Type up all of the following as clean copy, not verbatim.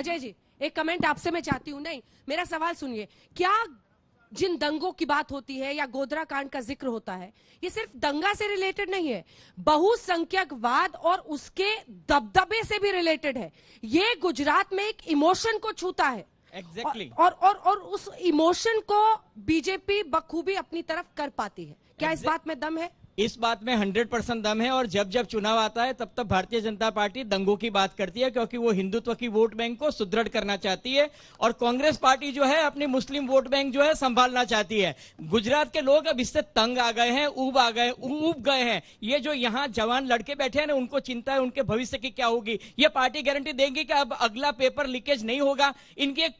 अजय जी, एक कमेंट आपसे मैं चाहती हूँ। नहीं, मेरा सवाल सुनिए। क्या जिन दंगों की बात होती है या गोधरा कांड का जिक्र होता है, ये सिर्फ दंगा से रिलेटेड नहीं है, बहुसंख्यकवाद और उसके दबदबे से भी रिलेटेड है। ये गुजरात में एक इमोशन को छूता है। एग्जैक्टली और उस इमोशन को बीजेपी बखूबी अपनी तरफ कर पाती है। क्या इस बात में दम है? इस बात में 100% दम है। और जब जब चुनाव आता है तब तब भारतीय जनता पार्टी दंगों की बात करती है, क्योंकि वो हिंदुत्व की वोट बैंक को सुदृढ़ करना चाहती है। और कांग्रेस पार्टी जो है अपनी मुस्लिम वोट बैंक जो है संभालना चाहती है। गुजरात के लोग अब इससे तंग आ गए हैं, ऊब गए हैं। ये जो यहाँ जवान लड़के बैठे हैं ना, उनको चिंता है उनके भविष्य की क्या होगी। ये पार्टी गारंटी देंगी कि अब अगला पेपर लीकेज नहीं होगा। इनकी एक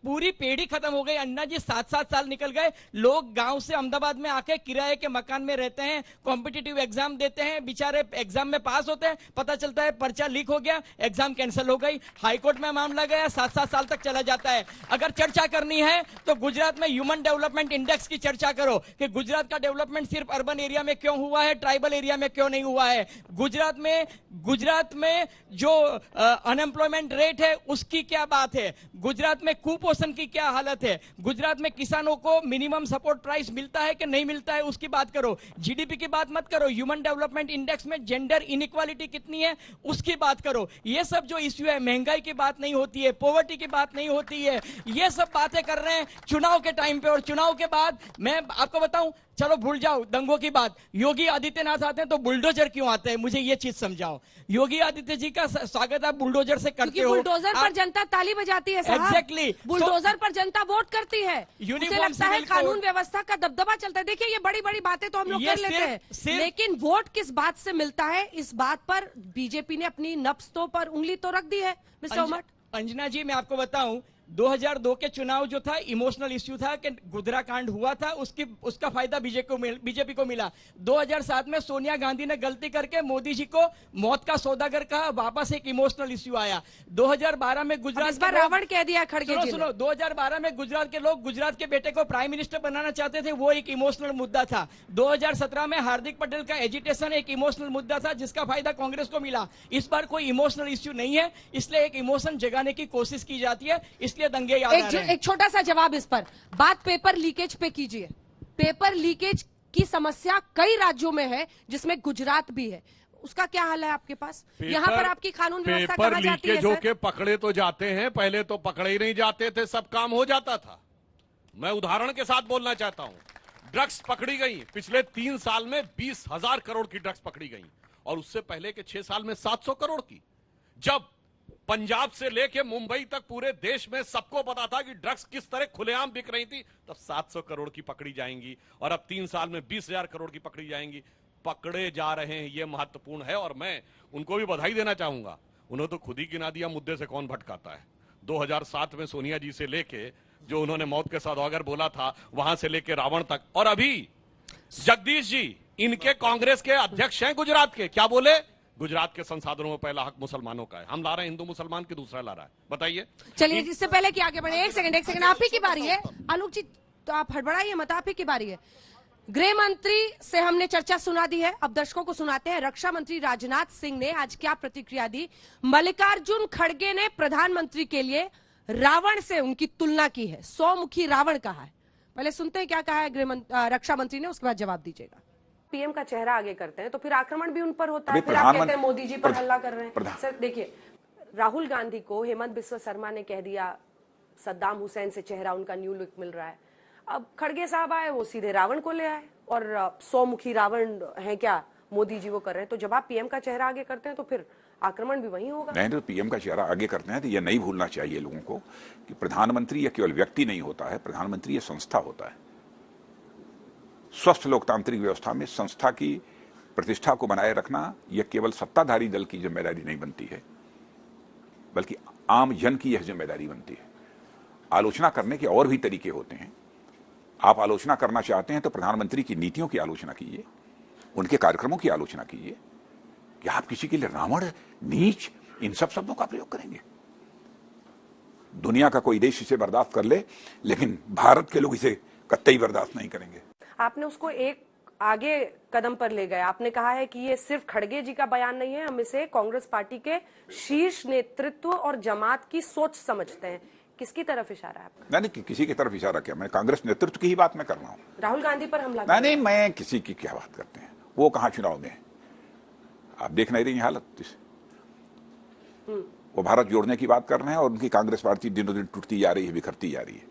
पूरी पीढ़ी खत्म हो गई। अन्ना जी 7-7 साल निकल गए। लोग गांव से अहमदाबाद में आके किराए के मकान में रहते हैं, कॉम्पिटिटिव एग्जाम देते हैं, बेचारे एग्जाम में पास होते हैं, पता चलता है पर्चा लीक हो गया, एग्जाम कैंसिल हो गई, हाईकोर्ट में मामला गया, 7-7 साल तक चला जाता है। अगर चर्चा करनी है तो गुजरात में ह्यूमन डेवलपमेंट इंडेक्स की चर्चा करो कि गुजरात का डेवलपमेंट सिर्फ अर्बन एरिया में क्यों हुआ है, ट्राइबल एरिया में क्यों नहीं हुआ है। गुजरात में जो अनएम्प्लॉयमेंट रेट है उसकी क्या बात है, गुजरात में कुपोषण की क्या हालत है, गुजरात में किसानों को मिनिमम सपोर्ट प्राइस मिलता है कि नहीं मिलता है उसकी बात करो। जीडीपी की बात मत करो, ह्यूमन डेवलपमेंट इंडेक्स में जेंडर इनइक्वालिटी कितनी है उसकी बात करो। ये सब जो इश्यू है, महंगाई की बात नहीं होती है, पॉवर्टी की बात नहीं होती है, ये सब बातें कर रहे हैं चुनाव के टाइम पे। और चुनाव के बाद मैं आपको बताऊं, चलो भूल जाओ दंगों की बात, योगी आदित्यनाथ आते हैं तो बुलडोजर क्यों आते हैं, मुझे ये चीज समझाओ। योगी आदित्य जी का स्वागत आप बुलडोजर से करते हो। बुलडोजर पर जनता ताली बजाती है साहब। एग्जैक्टली, बुलडोजर पर जनता वोट करती है, उसे लगता है कानून व्यवस्था का दबदबा चलता है। देखिए, ये बड़ी बड़ी बातें तो हम लोग कर लेते हैं, लेकिन वोट किस बात से मिलता है, इस बात पर बीजेपी ने अपनी नब्ज पर उंगली तो रख दी है। मिस्टर उमट। अंजना जी, मैं आपको बताऊं, 2002 के चुनाव जो था इमोशनल इश्यू था कि गोधरा कांड हुआ था, उसका फायदा बीजेपी को मिला। 2007 में सोनिया गांधी ने गलती करके मोदी जी को मौत का सौदागर कहा, वापस एक इमोशनल इश्यू आया। 2012 में गुजरात इस बार रावण कह दिया खड़गे जी। सुनो, 2012 में गुजरात के लोग गुजरात के बेटे को प्राइम मिनिस्टर बनाना चाहते थे, वो एक इमोशनल मुद्दा था। 2017 में हार्दिक पटेल का एजिटेशन एक इमोशनल मुद्दा था, जिसका फायदा कांग्रेस को मिला। इस बार कोई इमोशनल इश्यू नहीं है, इसलिए एक इमोशन जगाने की कोशिश की जाती है, इसलिए दंगे याद आ रहे हैं। एक छोटा सा जवाब इस पर, बात पेपर लीकेज पे कीजिए। पेपर लीकेज की समस्या कई राज्यों में है, जिसमें गुजरात भी है। उसका क्या हाल है आपके पास? यहाँ पर आपकी कानून व्यवस्था कहाँ जाती है? पेपर लीकेज के पकड़े तो जाते हैं, पहले तो पकड़े ही नहीं जाते थे, सब काम हो जाता था। मैं उदाहरण के साथ बोलना चाहता हूं। ड्रग्स पकड़ी गई, पिछले 3 साल में 20,000 करोड़ की ड्रग्स पकड़ी गई, और उससे पहले के 6 साल में 700 करोड़ की। जब पंजाब से लेके मुंबई तक पूरे देश में सबको पता था कि ड्रग्स किस तरह खुलेआम बिक रही थी, तब 700 करोड़ की पकड़ी जाएंगी, और अब 3 साल में 20,000 करोड़ की पकड़ी जाएंगी। पकड़े जा रहे हैं, यह महत्वपूर्ण है, और मैं उनको भी बधाई देना चाहूंगा। उन्होंने तो खुद ही गिना दिया, मुद्दे से कौन भटकाता है। 2007 में सोनिया जी से लेके जो उन्होंने मौत के सौदागर बोला था, वहां से लेके रावण तक, और अभी जगदीश जी इनके कांग्रेस के अध्यक्ष हैं गुजरात के, क्या बोले? गुजरात के संसाधनों में पहला हक मुसलमानों का है। हम ला रहे हैं हिंदू मुसलमान की, दूसरा ला रहा है। बताइए। चलिए, जिससे पहले कि आगे बढ़े, एक सेकंड, आप ही की बारी है। आलोक जी, तो आप हड़बड़ाइए मत, आप ही की बारी है। गृह मंत्री से हमने चर्चा सुना दी है, अब दर्शकों को सुनाते हैं रक्षा मंत्री राजनाथ सिंह ने आज क्या प्रतिक्रिया दी। मल्लिकार्जुन खड़गे ने प्रधानमंत्री के लिए रावण से उनकी तुलना की है, 100 मुखी रावण कहा है। पहले सुनते हैं क्या कहा है रक्षा मंत्री ने, उसके बाद जवाब दीजिएगा। पीएम का चेहरा आगे करते हैं तो फिर आक्रमण भी उन पर होता है, फिर आप कहते हैं मोदी जी पर हल्ला कर रहे हैं। सर देखिए, राहुल गांधी को हेमंत बिस्वा शर्मा ने कह दिया सद्दाम हुसैन से चेहरा उनका न्यू लुक मिल रहा है। अब खड़गे साहब आए, वो सीधे रावण को ले आए, और 100 मुखी रावण है क्या मोदी जी वो कर रहे हैं। तो जब आप पीएम का चेहरा आगे करते हैं तो फिर आक्रमण भी वही होगा। नहीं, तो पीएम का चेहरा आगे करते हैं तो ये नहीं भूलना चाहिए लोगों को कि प्रधानमंत्री ये केवल व्यक्ति नहीं होता है, प्रधानमंत्री ये संस्था होता है। स्वस्थ लोकतांत्रिक व्यवस्था में संस्था की प्रतिष्ठा को बनाए रखना यह केवल सत्ताधारी दल की जिम्मेदारी नहीं बनती है, बल्कि आम जन की यह जिम्मेदारी बनती है। आलोचना करने के और भी तरीके होते हैं। आप आलोचना करना चाहते हैं तो प्रधानमंत्री की नीतियों की आलोचना कीजिए, उनके कार्यक्रमों की आलोचना कीजिए। कि आप किसी के लिए रावण, नीच, इन सब शब्दों का प्रयोग करेंगे? दुनिया का कोई देश इसे बर्दाश्त कर ले, लेकिन भारत के लोग इसे कतई बर्दाश्त नहीं करेंगे। आपने उसको एक आगे कदम पर ले गए। आपने कहा है कि ये सिर्फ खड़गे जी का बयान नहीं है, हम इसे कांग्रेस पार्टी के शीर्ष नेतृत्व और जमात की सोच समझते हैं। किसकी तरफ इशारा है आपका? नहीं, किसी की तरफ इशारा क्या, मैं कांग्रेस नेतृत्व की ही बात मैं कर रहा हूँ। राहुल गांधी पर हमला नहीं, मैं किसी की क्या बात करते हैं, वो कहाँ चुनाव में है, आप देख नहीं रही हालत। वो भारत जोड़ने की बात कर रहे हैं और उनकी कांग्रेस पार्टी दिनों दिन टूटती जा रही है, बिखरती जा रही है।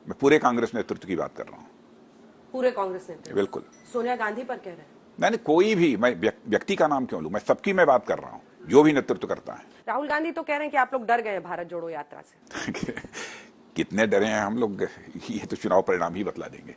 मैं पूरे कांग्रेस नेतृत्व की बात कर रहा हूँ। पूरे कांग्रेस नेतृत्व? बिल्कुल। सोनिया गांधी पर कह रहे हैं? नहीं, कोई भी, मैं व्यक्ति का नाम क्यों लूं, मैं सबकी मैं बात कर रहा हूँ, जो भी नेतृत्व करता है। राहुल गांधी तो कह रहे हैं कि आप लोग डर गए हैं भारत जोड़ो यात्रा से। कितने डरे हैं हम लोग, ये तो चुनाव परिणाम ही बतला देंगे।